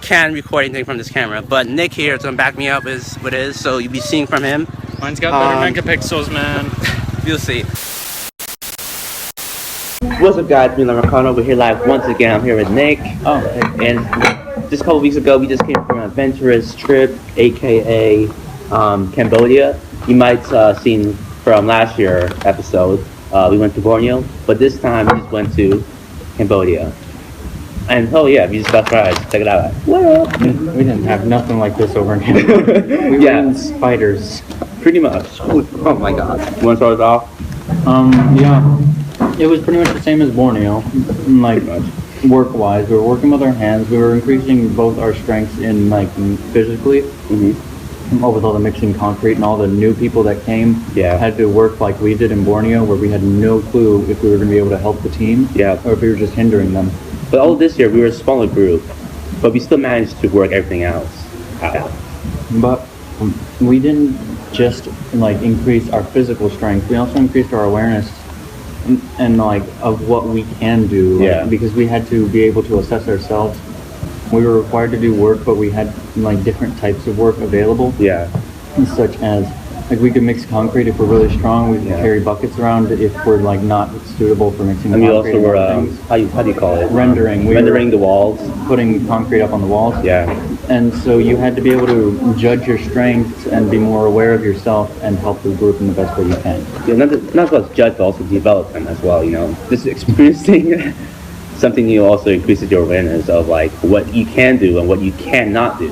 can't record anything from this camera, but Nick here is gonna back me up is what it is, so you'll be seeing from him. Mine's got better megapixels, man. You'll see. What's up, guys? Me, Lamarcano. We're here live once again. I'm here with Nick. Oh, and just a couple weeks ago, we just came from an adventurous trip, aka Cambodia. You might seen from last year's episode. We went to Borneo, but this time we just went to Cambodia. And oh yeah, we just got fries. Check it out. What up? We didn't have nothing like this over in Cambodia. We were in spiders. Pretty much. Oh my god. You want to start it off? Yeah. It was pretty much the same as Borneo. Like, work-wise, we were working with our hands. We were increasing both our strengths in, like, physically. Mm-hmm. With all the mixing concrete and all the new people that came had to work like we did in Borneo, where we had no clue if we were going to be able to help the team or if we were just hindering them. But all this year, we were a smaller group, but we still managed to work everything else out. But we didn't just, like, increase our physical strength. We also increased our awareness and like of what we can do, because we had to be able to assess ourselves. We were required to do work, but we had like different types of work available, such as like we could mix concrete if we're really strong. We could carry buckets around if we're like not suitable for mixing. And concrete. We also were how do you call it? Rendering the walls, putting concrete up on the walls. And so you had to be able to judge your strengths and be more aware of yourself and help the group in the best way you can. Yeah, not just judge, but also develop them as well. You know, just experiencing something new also increases your awareness of like what you can do and what you cannot do.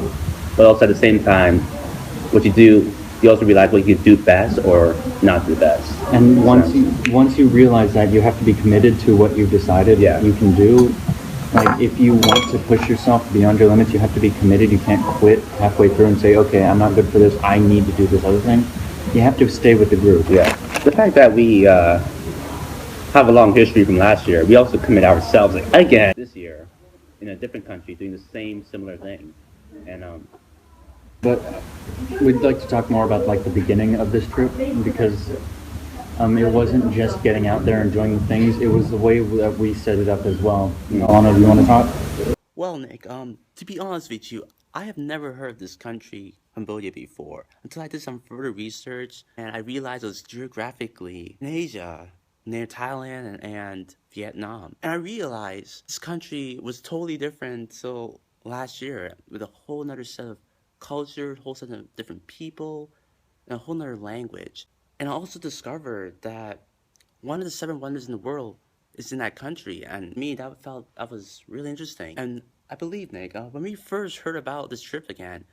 But also at the same time, what you do, you also realize what you can do best or not do best. And once you realize that, you have to be committed to what you've decided you can do. Like, if you want to push yourself beyond your limits, you have to be committed. You can't quit halfway through and say, okay, I'm not good for this, I need to do this other thing. You have to stay with the group. Yeah. The fact that we have a long history from last year, we also commit ourselves again this year in a different country doing the same similar thing. And but we'd like to talk more about like the beginning of this trip, because it wasn't just getting out there and doing the things, it was the way that we set it up as well. Alana, do you want to talk? Well, Nick, to be honest with you, I have never heard of this country, Cambodia, before, until I did some further research, and I realized it was geographically in Asia, near Thailand and Vietnam. And I realized this country was totally different till last year, with a whole nother set of culture, a whole set of different people, and a whole nother language. And I also discovered that one of the 7 wonders in the world is in that country, and to me that was really interesting. And I believe, Nick, when we first heard about this trip again,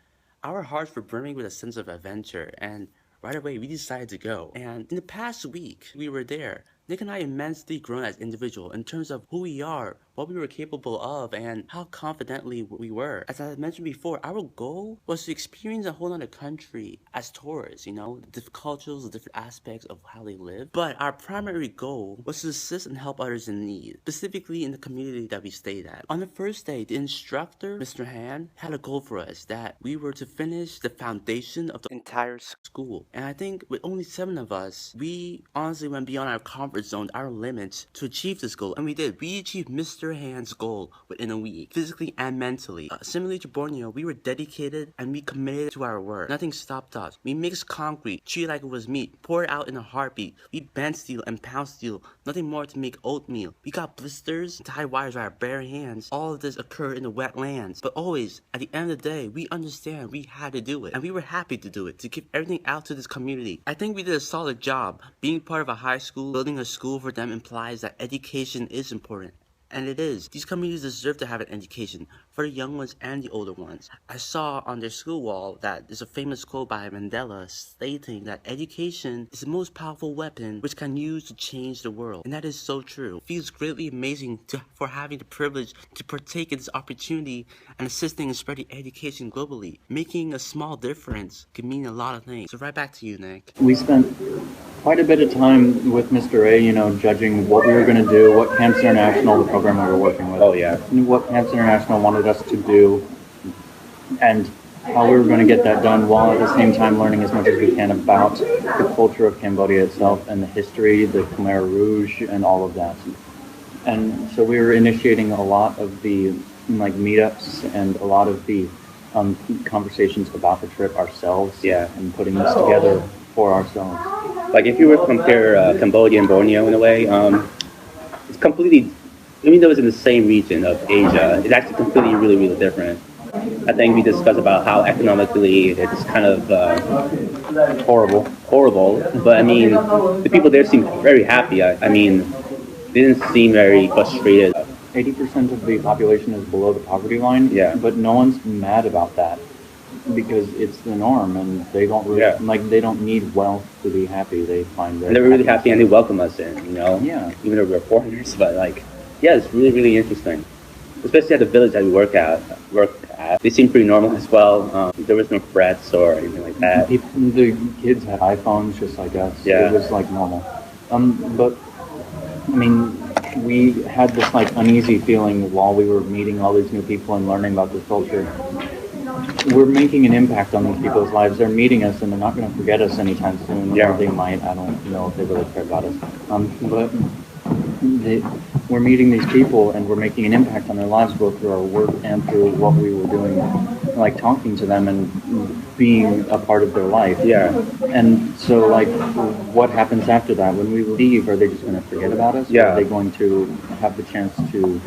our hearts were brimming with a sense of adventure, and right away we decided to go. And in the past week we were there, Nick and I immensely grown as individuals in terms of who we are, what we were capable of, and how confidently we were. As I mentioned before, our goal was to experience a whole other country as tourists, you know, the different cultures, the different aspects of how they live. But our primary goal was to assist and help others in need, specifically in the community that we stayed at. On the first day, the instructor, Mr. Han, had a goal for us that we were to finish the foundation of the entire school. And I think with only 7 of us, we honestly went beyond our comfort zone, our limits, to achieve this goal. And we did. We achieved Mr. Han's goal within a week, physically and mentally. Similarly to Borneo, we were dedicated and we committed to our work. Nothing stopped us. We mixed concrete, treated like it was meat, poured it out in a heartbeat. We bent steel and pound steel, nothing more to make oatmeal. We got blisters, tied wires with our bare hands. All of this occurred in the wetlands. But always, at the end of the day, we understand we had to do it. And we were happy to do it, to give everything out to this community. I think we did a solid job. Being part of a high school, building a school for them implies that education is important. And it is. These communities deserve to have an education for the young ones and the older ones. I saw on their school wall that there's a famous quote by Mandela stating that education is the most powerful weapon which can use to change the world. And that is so true. It feels greatly amazing for having the privilege to partake in this opportunity and assisting in spreading education globally. Making a small difference can mean a lot of things. So right back to you, Nick. We spent quite a bit of time with Mr. A, you know, judging what we were going to do, what Camps International, the program we were working with, what Camps International wanted us to do, and how we were going to get that done, while at the same time learning as much as we can about the culture of Cambodia itself and the history, the Khmer Rouge, and all of that. And so we were initiating a lot of the like meetups and a lot of the conversations about the trip ourselves. Yeah. And putting this together for ourselves. Like if you were to compare Cambodia and Borneo in a way, it's completely, even though it's in the same region of Asia, it's actually completely really, really different. I think we discussed about how economically it's kind of horrible. But I mean, the people there seem very happy. I mean, they didn't seem very frustrated. 80% of the population is below the poverty line. Yeah. But no one's mad about that because it's the norm, and they don't really they don't need wealth to be happy. They find that they're really happy and they welcome us in. You know. Yeah. Even though we're foreigners, but like, yeah, it's really, really interesting. Especially at the village that we worked at. They seemed pretty normal as well. There was no threats or anything like that. The kids had iPhones just like us. Yeah. It was like normal. But I mean, we had this like uneasy feeling while we were meeting all these new people and learning about this culture. We're making an impact on these people's lives. They're meeting us, and they're not going to forget us anytime soon. Yeah. Or they might. I don't know if they really care about us. But we're meeting these people, and we're making an impact on their lives, both through our work and through what we were doing, like talking to them and being a part of their life. Yeah. And so, like, what happens after that? When we leave, are they just going to forget about us? Yeah. Or are they going to have the chance to,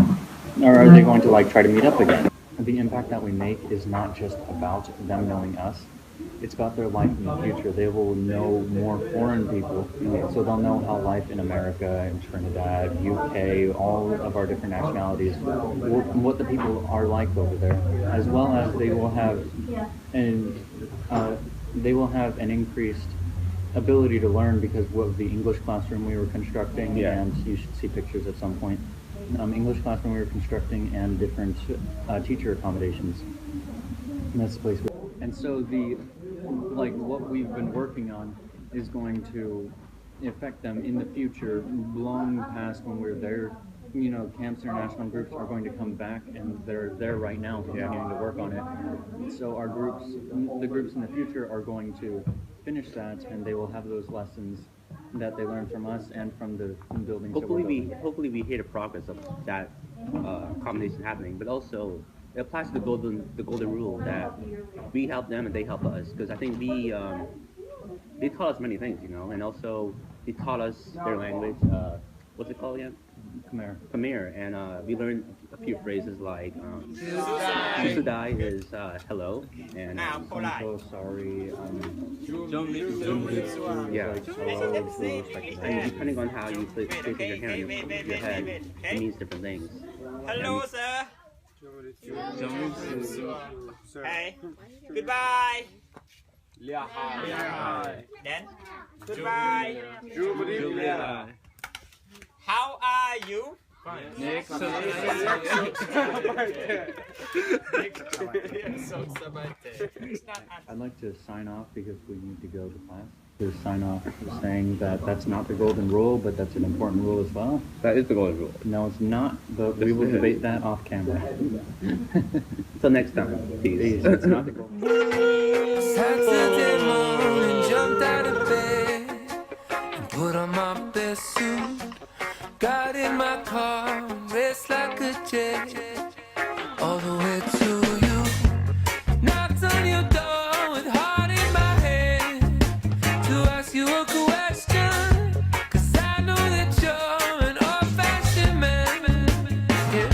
or are they going to, like, try to meet up again? The impact that we make is not just about them knowing us. It's about their life in the future. They will know more foreign people, so they'll know how life in America, in Trinidad, UK, all of our different nationalities, what the people are like over there, as well as they will have an increased ability to learn because of the English classroom we were constructing, and you should see pictures at some point. English classroom we were constructing and different teacher accommodations. And that's the place. And so what we've been working on is going to affect them in the future, long past when we're there. You know, Camps International groups are going to come back, and they're there right now continuing to work on it. So our groups, the groups in the future are going to finish that, and they will have those lessons that they learned from us and from the buildings. Hopefully we hear the progress of that combination happening, but also it applies to the golden rule that we help them and they help us, because I think they taught us many things, you know, and also they taught us their language. What's it called again? Khmer, and we learned a few phrases like "susudai" is hello, and so sorry. Yeah. And depending on how you place your hand on your head, it means different things. Hello, sir. Hey, goodbye. Then, goodbye. How are you? I'd like to sign off because we need to go to class. To sign off saying that that's not the golden rule, but that's an important rule as well. That is the golden rule. No, it's not, but we will debate that off camera. Until next time. Peace. It's not the golden rule. Saturday morning, jumped out of bed and put on my best suit. Got in my car, raced like a jet all the way to you. Knocked on your door with heart in my hand to ask you a question, 'cause I know that you're an old-fashioned man. Yeah.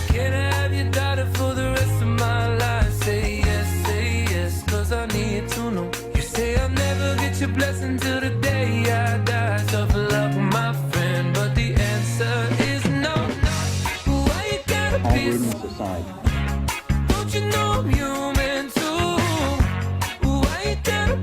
Can I have your daughter for the rest of my life? Say yes, 'cause I need to know. You say I'll never get your blessing till the day I die. Tough luck, my friend, but the answer is no. Why you gotta All be rudeness aside, don't you know I'm human too? Why you gotta